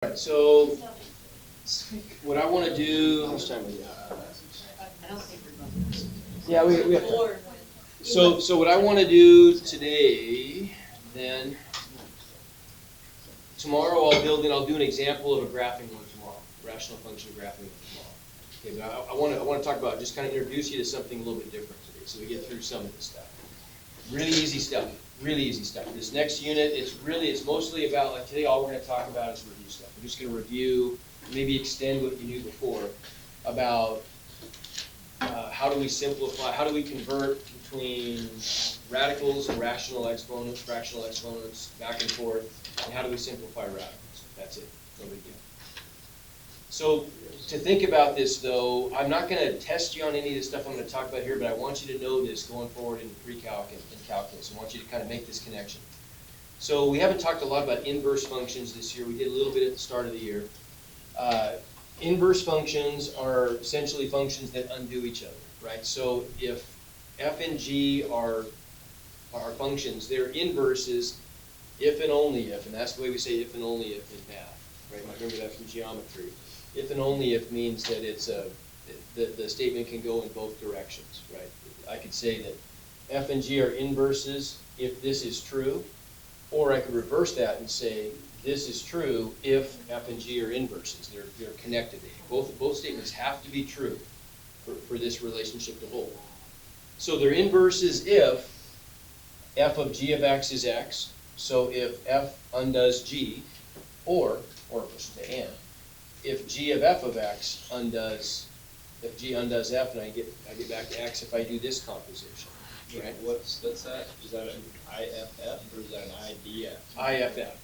Alright, so what I want to do, how much time we got? I don't think we're going to. Yeah, we have time. Or, So what I want to do today, then, tomorrow I'll do an example of a graphing one tomorrow, rational function graphing one tomorrow. Okay, but I want to talk about, just kind of introduce you to something a little bit different today, so we get through some of this stuff. Really easy stuff, really easy stuff. This next unit, it's mostly about, like today, all we're going to talk about is review stuff. We're just going to review, maybe extend what you knew before about how do we simplify, how do we convert between radicals and rational exponents, fractional exponents, back and forth, and how do we simplify radicals? That's it, no big deal. So to think about this though, I'm not going to test you on any of the stuff I'm going to talk about here, but I want you to know this going forward in pre-calc and calculus. I want you to kind of make this connection. So we haven't talked a lot about inverse functions this year. We did a little bit at the start of the year. Inverse functions are essentially functions that undo each other, right? So if f and g are functions, they're inverses if and only if, and that's the way we say if and only if in math, right? You might remember that from geometry. If and only if means that the statement can go in both directions, right? I could say that f and g are inverses if this is true, or I could reverse that and say this is true if f and g are inverses. They're connected. Both statements have to be true for this relationship to hold. So they're inverses if f of g of x is x. So if f undoes g, or I should say and, if g of f of x if g undoes f, and I get back to x if I do this composition. Right? What's that? Is that an IFF or is that an IDF? IFF.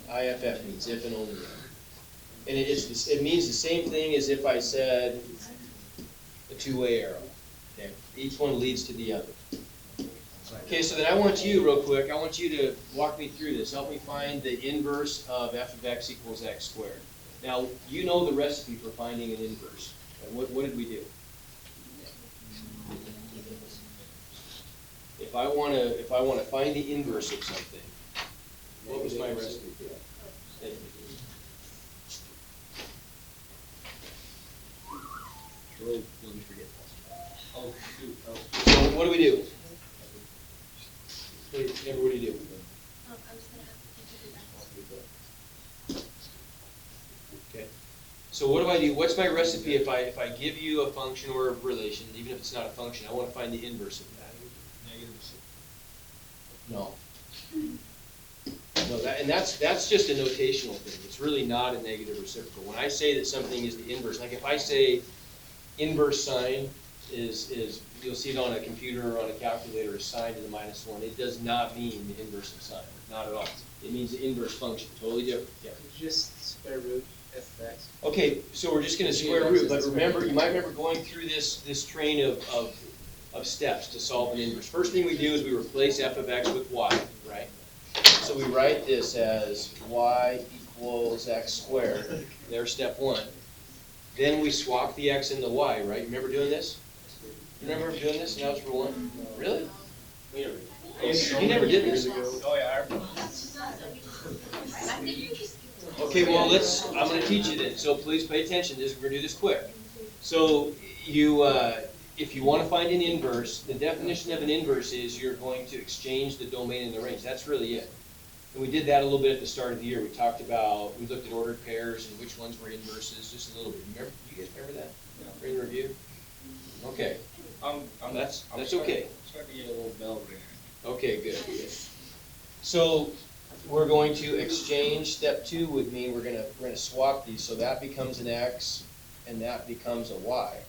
IFF means if and only if. And it means the same thing as if I said a two-way arrow. Okay? Each one leads to the other. Okay, so then I want you, real quick, I want you to walk me through this. Help me find the inverse of f of x equals x squared. Now, you know the recipe for finding an inverse. And what did we do? If I want to find the inverse of something, what was my recipe for that? Really, let me forget that. Oh, shoot. Oh. So what do we do? Amber, what do you do? I was gonna have to do that. Okay. So what do I do? What's my recipe if I give you a function or a relation, even if it's not a function, I want to find the inverse of that? No. No, that's just a notational thing. It's really not a negative reciprocal. When I say that something is the inverse, like if I say inverse sine is you'll see it on a computer or on a calculator as sine to the -1, it does not mean the inverse of sine. Not at all. It means the inverse function. Totally different. Yeah. Just square root f of x. Okay, so we're just going to square root, but remember, you might remember going through this train of steps to solve an inverse. First thing we do is we replace f of x with y, right? So we write this as y equals x squared. There's step one. Then we swap the x and the y, right? You remember doing this? You remember doing this in algebra 1? Really? You never did this. Oh, yeah, I remember. Okay, well, I'm going to teach you this, so please pay attention. We're going to do this quick. So if you want to find an inverse, the definition of an inverse is you're going to exchange the domain and the range. That's really it. And we did that a little bit at the start of the year. We looked at ordered pairs and which ones were inverses, just a little bit. You guys remember that? Yeah. In review? Okay. That's okay. I'm starting to get a little bell ringing. Okay, good. So we're going to exchange. Step 2 would mean we're gonna swap these. So that becomes an x, and that becomes a y,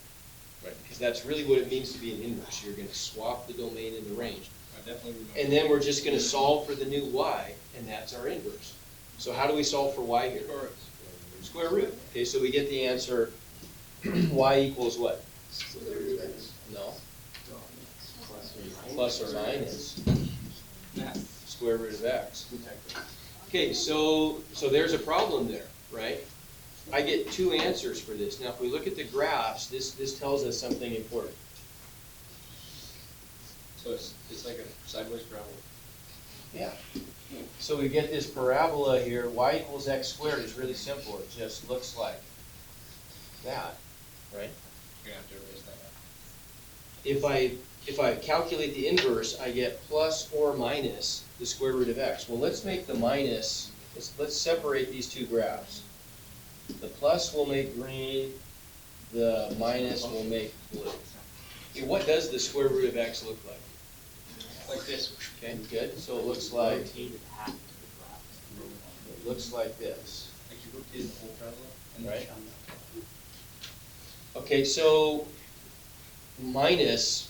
right? Because that's really what it means to be an inverse. You're going to swap the domain and the range. I definitely remember. And then we're just going to solve for the new y, and that's our inverse. So how do we solve for y here? Square root. Okay, so we get the answer y equals what? No. Plus or minus square root of x. Okay, so there's a problem there, right? I get 2 answers for this. Now, if we look at the graphs, this tells us something important. So it's like a sideways gravel. Yeah. So we get this parabola here, y equals x squared is really simple, it just looks like that, right? You're gonna have to erase that out. If I calculate the inverse, I get plus or minus the square root of x. Well, let's make the minus, let's separate these two graphs. The plus will make green, the minus will make blue. Okay, what does the square root of x look like? Like this. Okay, good, so it looks like, it looks like this. Like you rotated the whole parabola? and then Right. shot Okay, so minus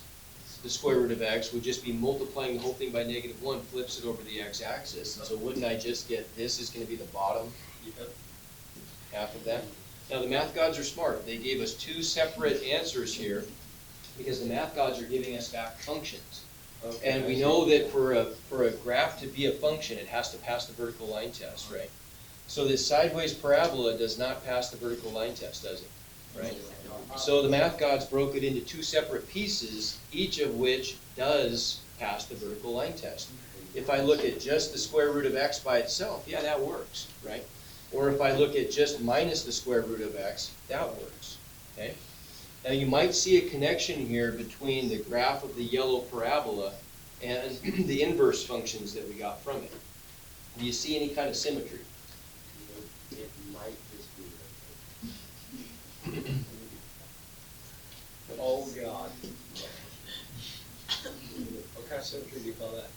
the square root of x would just be multiplying the whole thing by -1, flips it over the x-axis. And so wouldn't I just get this is gonna be the bottom that. half of that? Now, the math gods are smart. They gave us two separate answers here because the math gods are giving us back functions. Okay, And I we see. know that for a graph to be a function, it has to pass the vertical line test, right? So this sideways parabola does not pass the vertical line test, does it? Right? So the math gods broke it into two separate pieces, each of which does pass the vertical line test. If I look at just the square root of x by itself, yeah, that works, right? Or if I look at just minus the square root of x, that works, okay? Now you might see a connection here between the graph of the yellow parabola and the inverse functions that we got from it. Do you see any kind of symmetry? It might just be Oh, God. What kind of symmetry do you call that?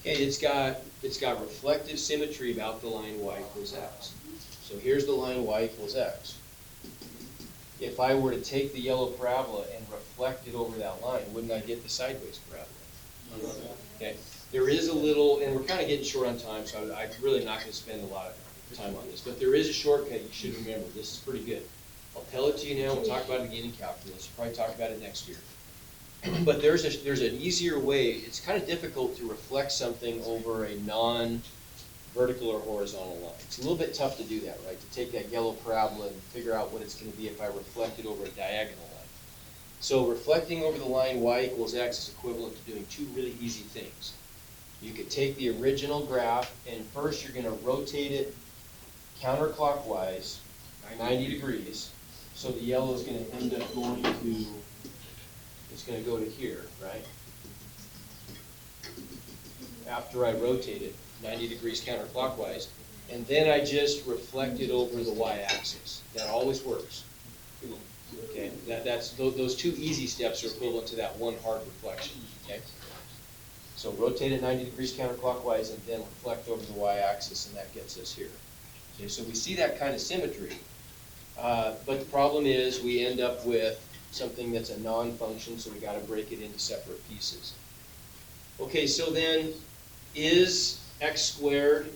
Okay, it's got reflective symmetry about the line y equals x. So here's the line y equals x. If I were to take the yellow parabola and reflect it over that line, wouldn't I get the sideways parabola? Okay, there is a little, and we're kind of getting short on time, so I'm really not going to spend a lot of time on this, but there is a shortcut you should remember. This is pretty good. I'll tell it to you now. We'll talk about it again in calculus. We'll probably talk about it next year. But there's an easier way. It's kind of difficult to reflect something over a non-vertical or horizontal line. It's a little bit tough to do that, right? To take that yellow parabola and figure out what it's going to be if I reflect it over a diagonal line. So reflecting over the line y equals x is equivalent to doing two really easy things. You could take the original graph, and first you're going to rotate it counterclockwise, 90 degrees. So the yellow is going to end up going to, it's going to go to here, right? After I rotate it 90 degrees counterclockwise, and then I just reflect it over the y-axis. That always works. Okay, those two easy steps are equivalent to that one hard reflection, okay? So rotate it 90 degrees counterclockwise and then reflect over the y-axis, and that gets us here. Okay, so we see that kind of symmetry. But the problem is we end up with something that's a non-function, so we got to break it into separate pieces. Okay, so then is x squared,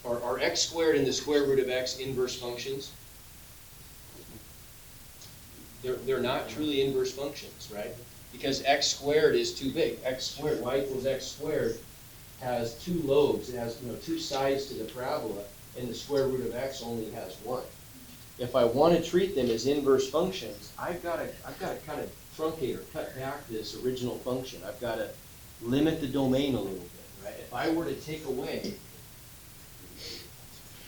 or are x squared and the square root of x inverse functions? They're not truly inverse functions, right? Because x squared is too big. X squared, y equals x squared, has two lobes. It has two sides to the parabola, and the square root of x only has one. If I want to treat them as inverse functions, I've got to kind of truncate or cut back this original function. I've got to limit the domain a little bit, right? If I were to take away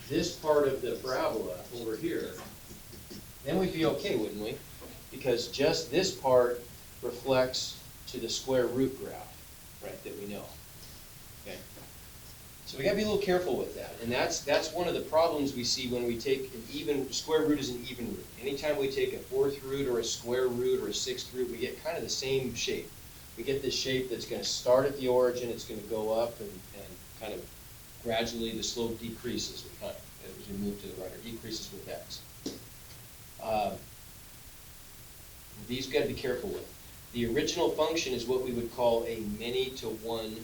this part of the parabola over here, then we'd be okay, wouldn't we? Because just this part reflects to the square root graph, right, that we know. Okay. So we gotta be a little careful with that, and that's one of the problems we see when we take an even, square root is an even root. Anytime we take a fourth root or a square root or a sixth root, we get kind of the same shape. We get this shape that's gonna start at the origin, it's gonna go up and kind of gradually the slope decreases with time as we move to the right, or decreases with x. These we've got to be careful with. The original function is what we would call a many-to-one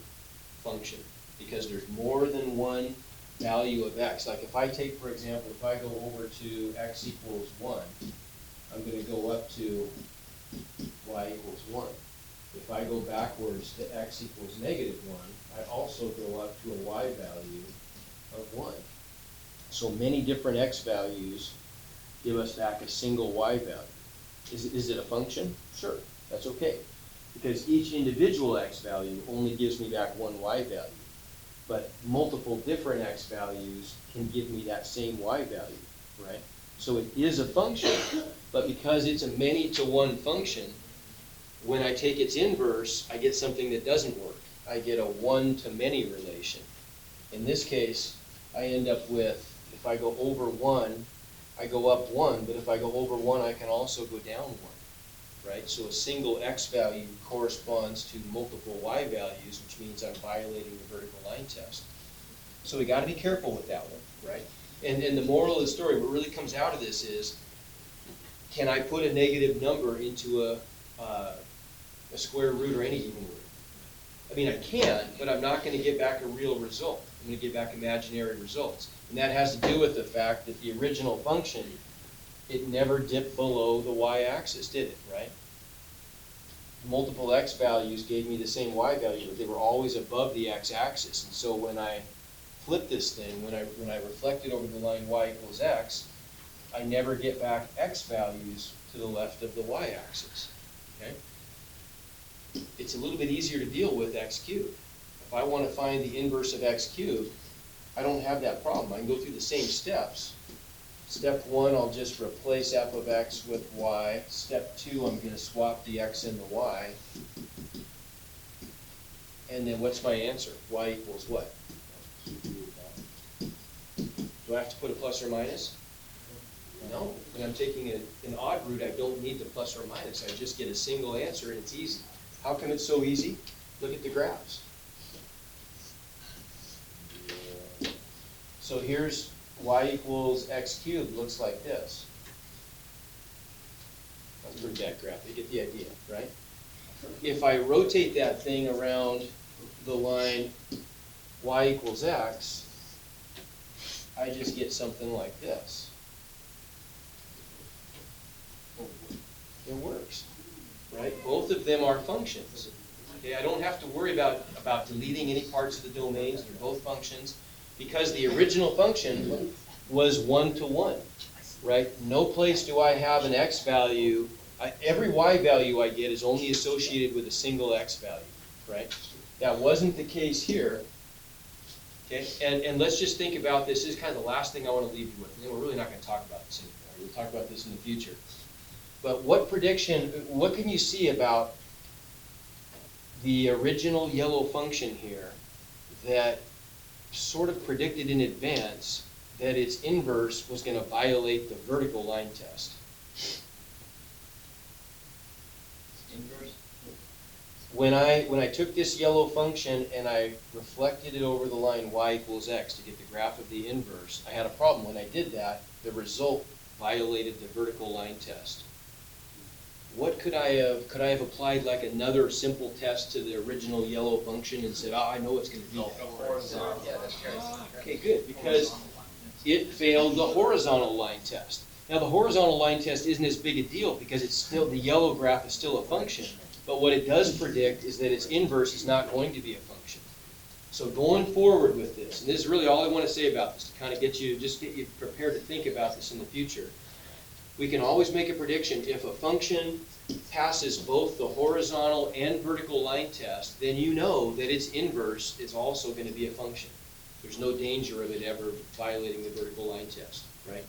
function, because there's more than one value of x. Like if I take, for example, if I go over to x equals 1, I'm going to go up to y equals 1. If I go backwards to x equals -1, I also go up to a y value of 1. So many different x values give us back a single y value. Is it a function? Sure, that's okay. Because each individual x value only gives me back one y value. but multiple different x values can give me that same y value, right? So it is a function, but because it's a many-to-one function, when I take its inverse, I get something that doesn't work. I get a one-to-many relation. In this case, I end up with, if I go over 1, I go up 1, but if I go over 1, I can also go down 1, right? So a single x value corresponds to multiple y values, which means I'm violating the vertical line test. So we gotta be careful with that one, right? And the moral of the story, what really comes out of this is, can I put a negative number into a square root or any even root? I mean, I can, but I'm not gonna get back a real result. I'm gonna get back imaginary results. And that has to do with the fact that the original function, it never dipped below the y-axis, did it, right? Multiple x values gave me the same y value, but they were always above the x-axis. And so when I flip this thing, when I reflect it over the line y equals x, I never get back x values to the left of the y-axis, okay? It's a little bit easier to deal with x cubed. If I want to find the inverse of x cubed, I don't have that problem. I can go through the same steps. Step 1, I'll just replace f of x with y. Step 2, I'm going to swap the x and the y. And then what's my answer? Y equals what? Do I have to put a plus or minus? No. When I'm taking an odd root, I don't need the plus or minus. I just get a single answer and it's easy. How come it's so easy? Look at the graphs. So here's y equals x cubed, looks like this. Let's bring that graph, you get the idea, right? If I rotate that thing around the line y equals x, I just get something like this. It works, right? Both of them are functions. Okay, I don't have to worry about deleting any parts of the domains. They're both functions because the original function was one-to-one, right? No place do I have an x value. Every y value I get is only associated with a single x value, right? That wasn't the case here. Okay, and let's just think about this. This is kind of the last thing I want to leave you with. And then we're really not going to talk about this anymore. We'll talk about this in the future. But what can you see about the original yellow function here that sort of predicted in advance that its inverse was going to violate the vertical line test? Inverse? When I took this yellow function and I reflected it over the line y equals x to get the graph of the inverse, I had a problem. When I did that, the result violated the vertical line test. What could I have applied like another simple test to the original yellow function and said, I know it's going to be that. Yeah, that's right. Okay, good, because it failed the horizontal line test. Now the horizontal line test isn't as big a deal because it's still, the yellow graph is still a function. But what it does predict is that its inverse is not going to be a function. So going forward with this, and this is really all I want to say about this, to kind of get you prepared to think about this in the future. We can always make a prediction. If a function passes both the horizontal and vertical line test, then you know that its inverse is also going to be a function. There's no danger of it ever violating the vertical line test, right?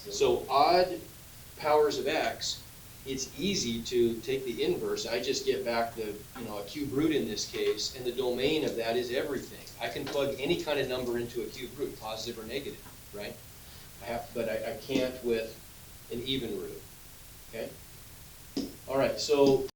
So odd powers of x, it's easy to take the inverse. I just get back the, a cube root in this case, and the domain of that is everything. I can plug any kind of number into a cube root, positive or negative, right? But I can't with an even root, okay? All right, so